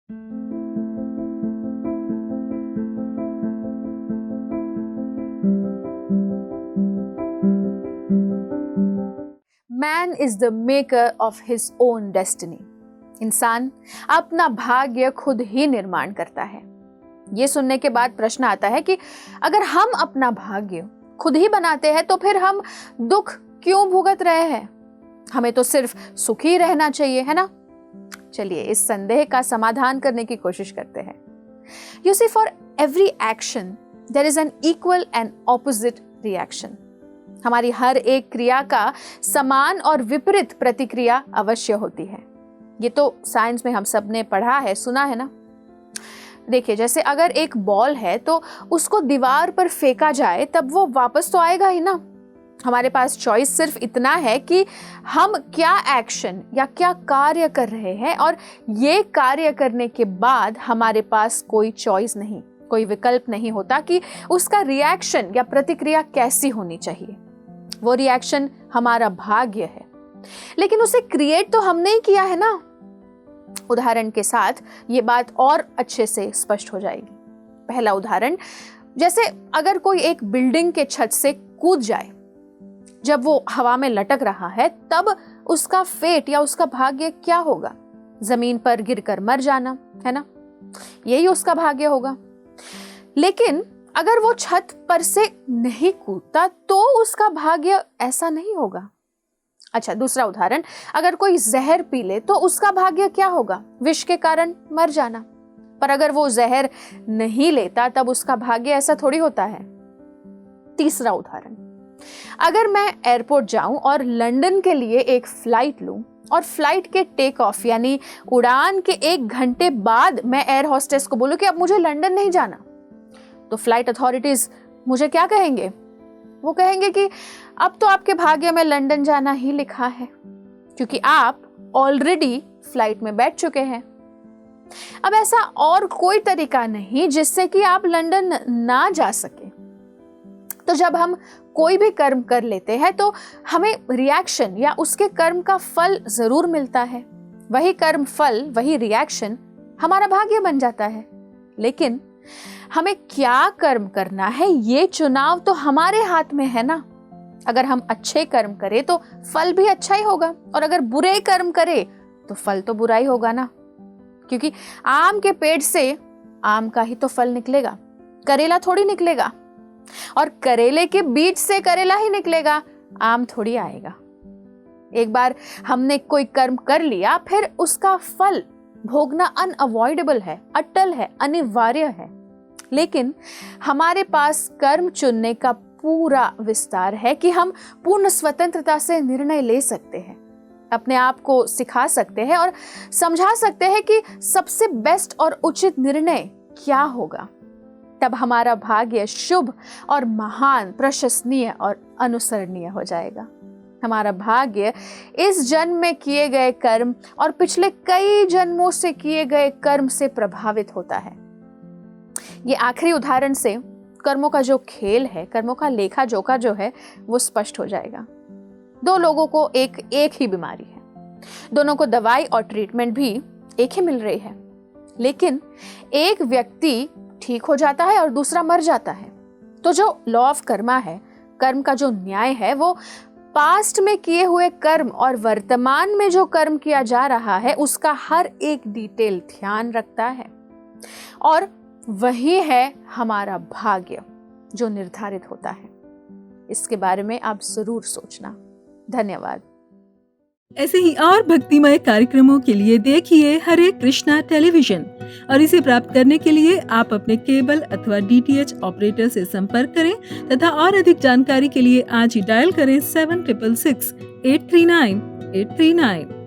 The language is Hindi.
Man is the maker of his own destiny. इंसान अपना भाग्य खुद ही निर्माण करता है। ये सुनने के बाद प्रश्न आता है कि अगर हम अपना भाग्य खुद ही बनाते हैं तो फिर हम दुख क्यों भुगत रहे हैं? हमें तो सिर्फ सुखी रहना चाहिए, है ना? चलिए इस संदेह का समाधान करने की कोशिश करते हैं। You see, for every action there is an equal and opposite reaction. हमारी हर एक क्रिया का समान और विपरीत प्रतिक्रिया अवश्य होती है। ये तो साइंस में हम सब ने पढ़ा है, सुना है ना? देखिए, जैसे अगर एक बॉल है तो उसको दीवार पर फेंका जाए तब वो वापस तो आएगा ही ना। हमारे पास चॉइस सिर्फ इतना है कि हम क्या एक्शन या क्या कार्य कर रहे हैं, और ये कार्य करने के बाद हमारे पास कोई चॉइस नहीं, कोई विकल्प नहीं होता कि उसका रिएक्शन या प्रतिक्रिया कैसी होनी चाहिए। वो रिएक्शन हमारा भाग्य है, लेकिन उसे क्रिएट तो हमने ही किया है ना। उदाहरण के साथ ये बात और अच्छे से स्पष्ट हो जाएगी। पहला उदाहरण, जैसे अगर कोई एक बिल्डिंग के छत से कूद जाए, जब वो हवा में लटक रहा है तब उसका फेट या उसका भाग्य क्या होगा? जमीन पर गिरकर मर जाना, है ना? यही उसका भाग्य होगा। लेकिन अगर वो छत पर से नहीं कूदता तो उसका भाग्य ऐसा नहीं होगा। अच्छा, दूसरा उदाहरण, अगर कोई जहर पी ले तो उसका भाग्य क्या होगा? विष के कारण मर जाना। पर अगर वो जहर नहीं लेता तब उसका भाग्य ऐसा थोड़ी होता है। तीसरा उदाहरण, अगर मैं एयरपोर्ट जाऊं और लंदन के लिए एक फ्लाइट लूं और फ्लाइट के टेक ऑफ यानी उड़ान के 1 घंटे बाद मैं एयर होस्टेस को बोलूं कि अब मुझे लंदन नहीं जाना, तो फ्लाइट अथॉरिटीज मुझे क्या कहेंगे? वो कहेंगे कि अब तो आपके भाग्य में लंदन जाना ही लिखा है, क्योंकि आप ऑलरेडी फ्लाइट में बैठ चुके हैं। अब ऐसा और कोई तरीका नहीं जिससे कि आप लंदन ना जा सके। तो जब हम कोई भी कर्म कर लेते हैं तो हमें रिएक्शन या उसके कर्म का फल जरूर मिलता है। वही कर्म फल, वही रिएक्शन हमारा भाग्य बन जाता है। लेकिन हमें क्या कर्म करना है ये चुनाव तो हमारे हाथ में है ना। अगर हम अच्छे कर्म करें तो फल भी अच्छा ही होगा, और अगर बुरे कर्म करें तो फल तो बुरा ही होगा ना। क्योंकि आम के पेड़ से आम का ही तो फल निकलेगा, करेला थोड़ी निकलेगा। और करेले के बीज से करेला ही निकलेगा, आम थोड़ी आएगा। एक बार हमने कोई कर्म कर लिया, फिर उसका फल भोगना अनअवॉइडेबल है, अटल है, अनिवार्य है। लेकिन हमारे पास कर्म चुनने का पूरा विस्तार है कि हम पूर्ण स्वतंत्रता से निर्णय ले सकते हैं, अपने आप को सिखा सकते हैं और समझा सकते हैं कि सबसे बेस्ट और उचित निर्णय क्या होगा। तब हमारा भाग्य शुभ और महान, प्रशंसनीय और अनुसरणीय हो जाएगा। हमारा भाग्य इस जन्म में किए गए कर्म और पिछले कई जन्मों से किए गए कर्म से प्रभावित होता है। ये आखिरी उदाहरण से कर्मों का जो खेल है, कर्मों का लेखा जोखा जो है, वो स्पष्ट हो जाएगा। 2 लोगों को एक ही बीमारी है, दोनों को दवाई और ट्रीटमेंट भी एक ही मिल रही है, लेकिन एक व्यक्ति ठीक हो जाता है और दूसरा मर जाता है। तो जो लॉ ऑफ कर्मा है, कर्म का जो न्याय है, वो पास्ट में किए हुए कर्म और वर्तमान में जो कर्म किया जा रहा है उसका हर एक डिटेल ध्यान रखता है, और वही है हमारा भाग्य जो निर्धारित होता है। इसके बारे में आप जरूर सोचना। धन्यवाद। ऐसे ही और भक्तिमय कार्यक्रमों के लिए देखिए हरे कृष्णा टेलीविजन, और इसे प्राप्त करने के लिए आप अपने केबल अथवा DTH ऑपरेटर से संपर्क करें तथा और अधिक जानकारी के लिए आज ही डायल करें 7666 839 839।